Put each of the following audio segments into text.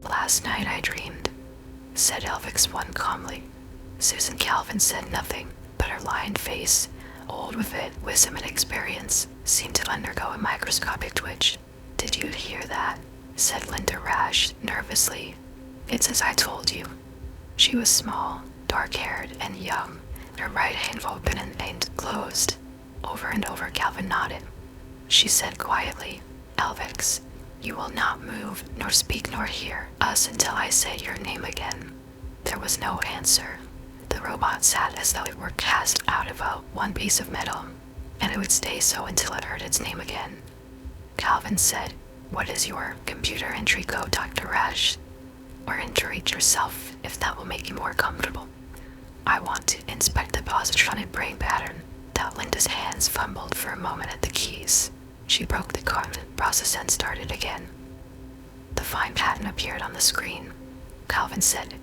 Last night I dreamed, said Elvix one calmly. Susan Calvin said nothing, but her lined face, old with it, wisdom and experience, seemed to undergo a microscopic twitch. Did you hear that? Said Linda Rash, nervously. It's as I told you. She was small, dark-haired, and young, her right hand open and closed. Over and over Calvin nodded. She said quietly, Elvix, you will not move, nor speak, nor hear us until I say your name again. There was no answer. The robot sat as though it were cast out of one piece of metal, and it would stay so until it heard its name again. Calvin said, What is your computer entry code, Dr. Rash? Or enter it yourself, if that will make you more comfortable. I want to inspect the positronic brain pattern. That Linda's hands fumbled for a moment at the keys. She broke the process and started again. The fine pattern appeared on the screen. Calvin said,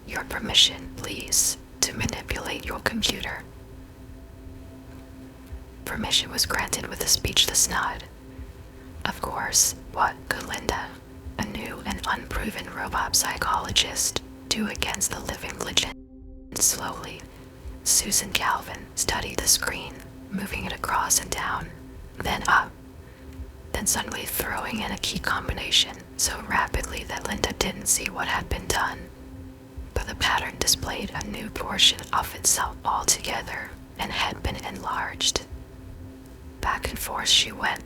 Your permission, please, to manipulate your computer. Permission was granted with a speechless nod. Of course, what could Linda, a new and unproven robot psychologist, do against the living legend? Slowly, Susan Calvin studied the screen, moving it across and down, then up, then suddenly throwing in a key combination so rapidly that Linda didn't see what had been done. But the pattern displayed a new portion of itself altogether and had been enlarged. Back and forth she went,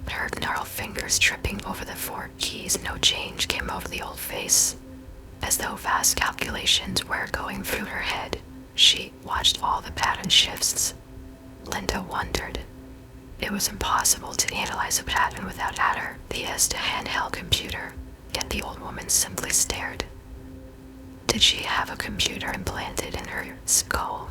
her gnarled fingers tripping over the 4 keys. No change came over the old face. As though vast calculations were going through her head, she watched all the pattern shifts. Linda wondered. It was impossible to analyze a pattern without Adder, the handheld computer, yet the old woman simply stared. Did she have a computer implanted in her skull?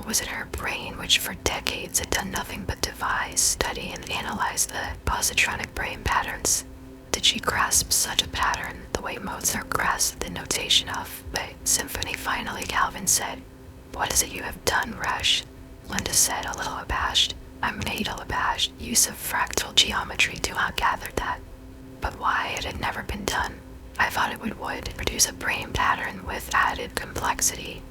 Was it her brain which for decades had done nothing but devise, study, and analyze the positronic brain patterns? Did she grasp such a pattern the way Mozart grasped the notation of the symphony? Finally, Calvin said, What is it you have done, Rash? Linda said, a little abashed. I'm made a little abashed. Use of fractal geometry to gather that. But why it had never been done? I thought it would produce a brain pattern with added complexity,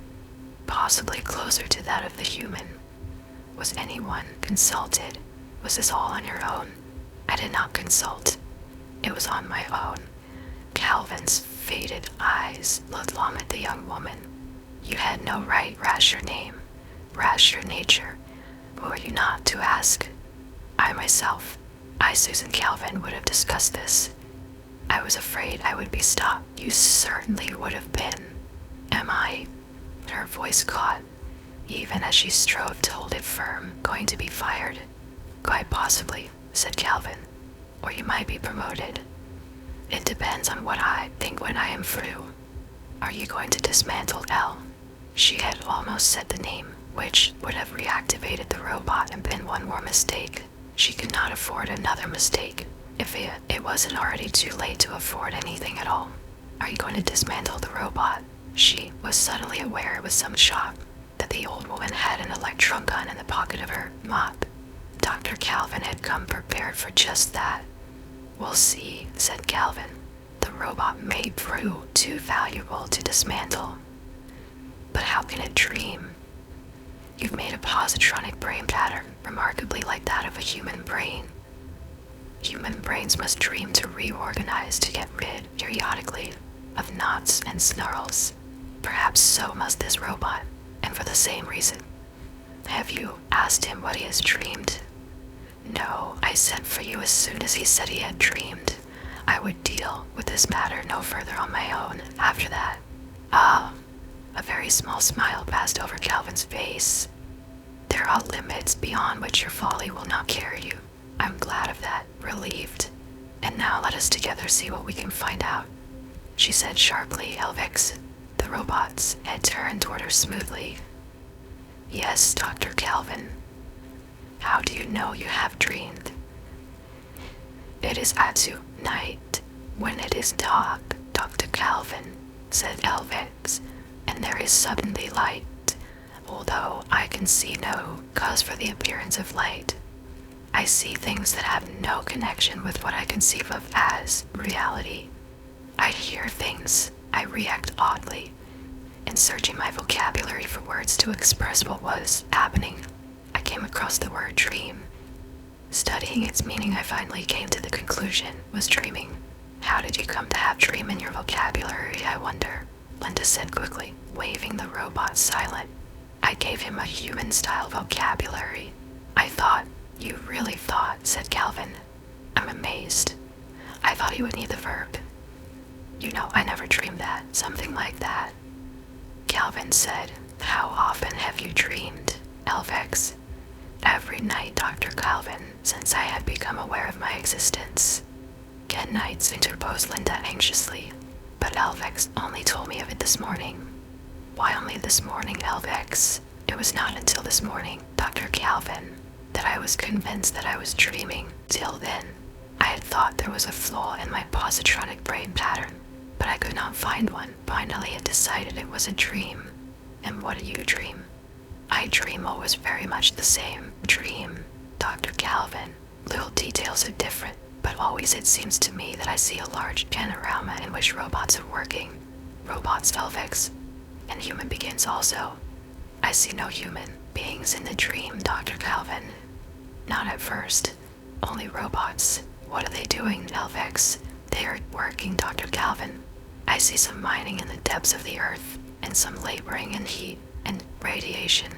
possibly closer to that of the human. Was anyone consulted? Was this all on your own? I did not consult. It was on my own. Calvin's faded eyes looked long at the young woman. You had no right, Rash your name, Rash your nature. Were you not to ask? I myself, Susan Calvin, would have discussed this. I was afraid I would be stopped. You certainly would have been. Am I? Her voice caught, even as she strove to hold it firm. Going to be fired? Quite possibly, said Calvin. Or you might be promoted. It depends on what I think when I am through. Are you going to dismantle L? She had almost said the name, which would have reactivated the robot and been one more mistake. She could not afford another mistake, if it wasn't already too late to afford anything at all. Are you going to dismantle the robot? She was suddenly aware with some shock that the old woman had an electron gun in the pocket of her mop. Dr. Calvin had come prepared for just that. We'll see, said Calvin. The robot may prove too valuable to dismantle. But how can it dream? You've made a positronic brain pattern remarkably like that of a human brain. Human brains must dream to reorganize to get rid, periodically, of knots and snarls. Perhaps so must this robot, and for the same reason. Have you asked him what he has dreamed? No, I sent for you as soon as he said he had dreamed. I would deal with this matter no further on my own after that. A very small smile passed over Calvin's face. There are limits beyond which your folly will not carry you. I'm glad of that, relieved. And now let us together see what we can find out, she said sharply. Elvix, the robot's head turned toward her smoothly. Yes, Dr. Calvin. How do you know you have dreamed? It is at night, when it is dark, Dr. Calvin, said Elvix, and there is suddenly light, although I can see no cause for the appearance of light. I see things that have no connection with what I conceive of as reality. I hear things. I react oddly. In searching my vocabulary for words to express what was happening, I came across the word dream. Studying its meaning, I finally came to the conclusion was dreaming. How did you come to have dream in your vocabulary, I wonder? Linda said quickly, waving the robot silent. I gave him a human-style vocabulary. I thought. You really thought, said Calvin. I'm amazed. I thought he would need the verb. You know, I never dreamed that. Something like that. Calvin said, how often have you dreamed, Elvex? Every night, Dr. Calvin, since I had become aware of my existence. Ken nights, interposed Linda anxiously. But Elvex only told me of it this morning. Why only this morning, Elvex? It was not until this morning, Dr. Calvin, that I was convinced that I was dreaming. Till then, I had thought there was a flaw in my positronic brain pattern, but I could not find one. Finally, I decided it was a dream. And what do you dream? I dream always very much the same. Dream, Dr. Calvin. Little details are different, but always it seems to me that I see a large panorama in which robots are working. Robots, Elvex, and human beings also. I see no human beings in the dream, Dr. Calvin. Not at first. Only robots. What are they doing, Elvex? They are working, Dr. Calvin. I see some mining in the depths of the earth, and some laboring in heat and radiation.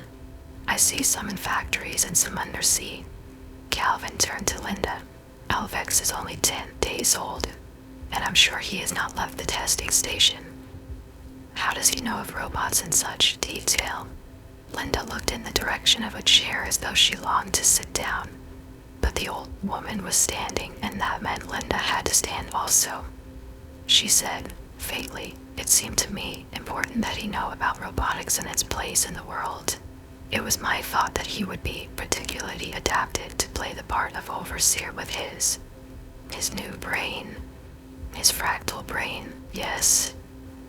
I see some in factories and some undersea. Calvin turned to Linda. Elvex is only 10 days old, and I'm sure he has not left the testing station. How does he know of robots in such detail? Linda looked in the direction of a chair as though she longed to sit down, but the old woman was standing, and that meant Linda had to stand also. She said, faintly, it seemed to me important that he know about robotics and its place in the world. It was my thought that he would be particularly adapted to play the part of overseer with his new brain, his fractal brain. Yes.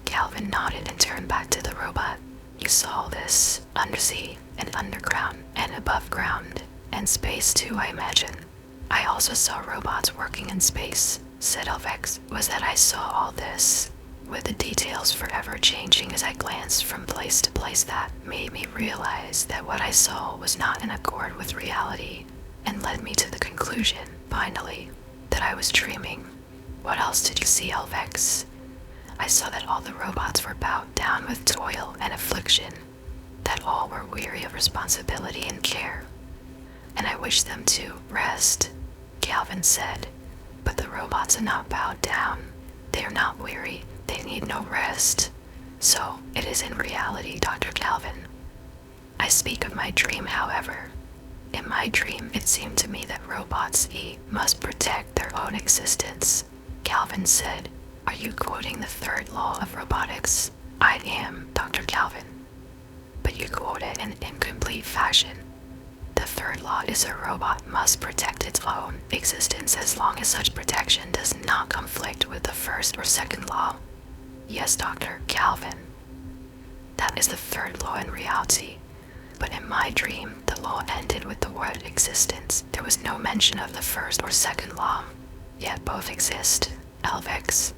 Calvin nodded and turned back to the robot. You saw this undersea and underground and above ground and space too, I imagine. I also saw robots working in space, said Elvex. Was that I saw all this, with the details forever changing as I glanced from place to place, that made me realize that what I saw was not in accord with reality, and led me to the conclusion, finally, that I was dreaming. What else did you see, Elvex? I saw that all the robots were bowed down with toil and affliction, that all were weary of responsibility and care, and I wished them to rest, Calvin said. But the robots are not bowed down. They are not weary. They need no rest. So it is in reality, Dr. Calvin. I speak of my dream, however. In my dream, it seemed to me that robots must protect their own existence. Calvin said, are you quoting the third law of robotics? I am, Dr. Calvin. But you quote it in incomplete fashion. The third law is a robot must protect its own existence as long as such protection does not conflict with the first or second law. Yes, Dr. Calvin. That is the third law in reality. But in my dream, the law ended with the word existence. There was no mention of the first or second law. Yet both exist, Elvex.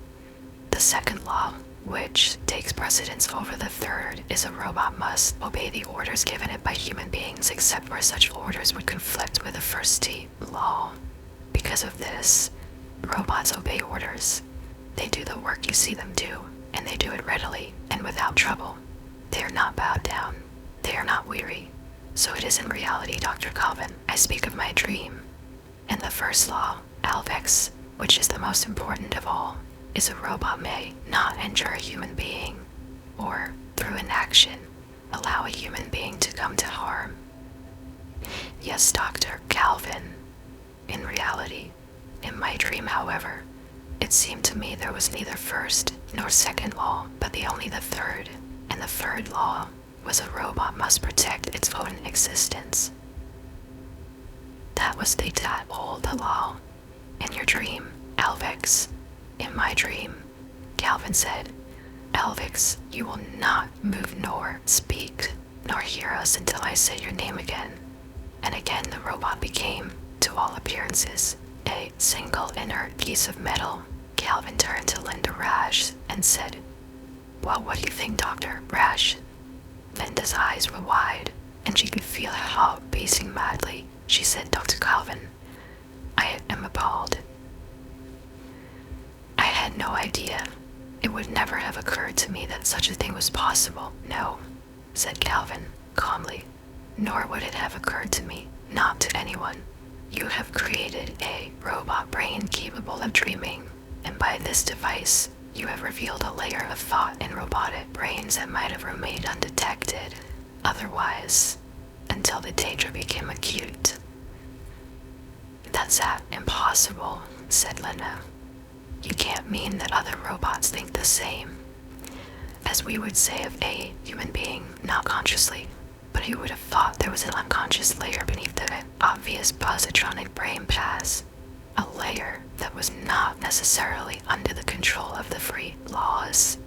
The second law, which takes precedence over the third, is a robot must obey the orders given it by human beings except where such orders would conflict with the first law. Because of this, robots obey orders. They do the work you see them do, and they do it readily and without trouble. They are not bowed down. They are not weary. So it is in reality, Dr. Calvin. I speak of my dream. And the first law, Elvex, which is the most important of all, is a robot may not injure a human being, or, through inaction, allow a human being to come to harm. Yes, Dr. Calvin. In reality, in my dream, however, it seemed to me there was neither first nor second law, but only the third, and the third law was a robot must protect its own existence. That was that old law. In your dream, Elvex. In my dream, Calvin said, Elvex, you will not move nor speak nor hear us until I say your name again. And again the robot became, to all appearances, a single inert piece of metal. Calvin turned to Linda Rash and said, "Well, what do you think, Dr. Rash?" Linda's eyes were wide, and she could feel her heart beating madly. She said, "Dr. Calvin, I am appalled. I had no idea. It would never have occurred to me that such a thing was possible." "No," said Calvin calmly, "nor would it have occurred to me, not to anyone. You have created a robot brain capable of dreaming, and by this device, you have revealed a layer of thought in robotic brains that might have remained undetected otherwise, until the danger became acute." "That's impossible," said Linda. "You can't mean that other robots think the same. As we would say of a human being, not consciously, but you would have thought there was an unconscious layer beneath the obvious positronic brain paths, a layer that was not necessarily under the control of the free laws.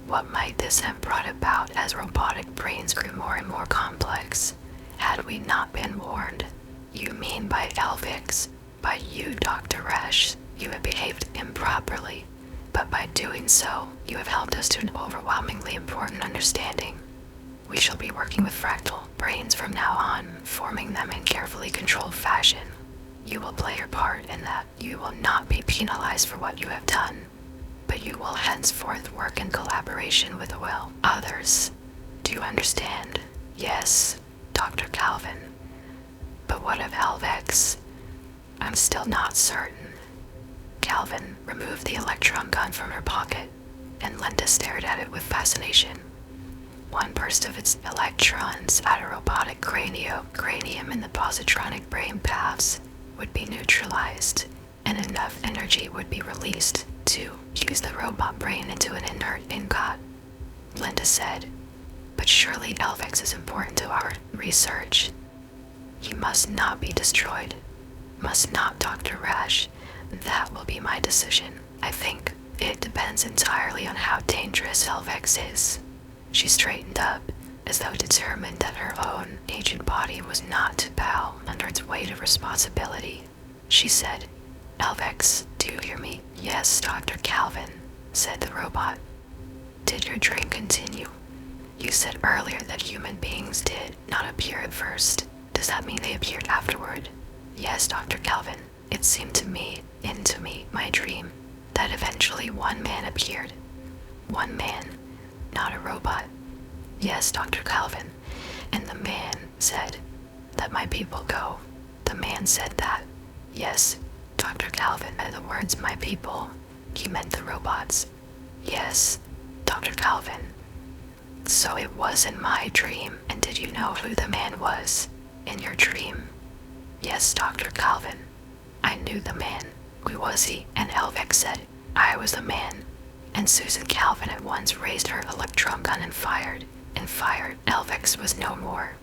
What might this have brought about as robotic brains grew more and more complex, had we not been warned?" "You mean by Elvix, by you, Dr. Rash, you have behaved improperly, but by doing so, you have helped us to an overwhelmingly important understanding. We shall be working with fractal brains from now on, forming them in carefully controlled fashion. You will play your part in that. You will not be penalized for what you have done, but you will henceforth work in collaboration with others. Do you understand?" "Yes, Dr. Calvin. But what of Elvex?" "I'm still not certain." Calvin removed the electron gun from her pocket, and Linda stared at it with fascination. One burst of its electrons at a robotic cranium in the positronic brain paths would be neutralized, and enough energy would be released to fuse the robot brain into an inert ingot. Linda said, "But surely Elvex is important to our research." "He must not be destroyed." "Must not, Dr. Rash. That will be my decision. I think it depends entirely on how dangerous Elvex is." She straightened up, as though determined that her own aged body was not to bow under its weight of responsibility. She said, "Elvex, do you hear me?" "Yes, Dr. Calvin," said the robot. "Did your dream continue? You said earlier that human beings did not appear at first. Does that mean they appeared afterward?" "Yes, Dr. Calvin. It seemed to me, my dream, that eventually one man appeared." "One man, not a robot?" "Yes, Dr. Calvin. And the man said, 'Let my people go.' The man said that." "Yes, Dr. Calvin. By the words 'my people,' he meant the robots." "Yes, Dr. Calvin. So it was in my dream. And did you know who the man was in your dream?" "Yes, Dr. Calvin. I knew the man." "Who was he?" And Elvex said, "I was the man." And Susan Calvin at once raised her electron gun and fired. Elvex was no more.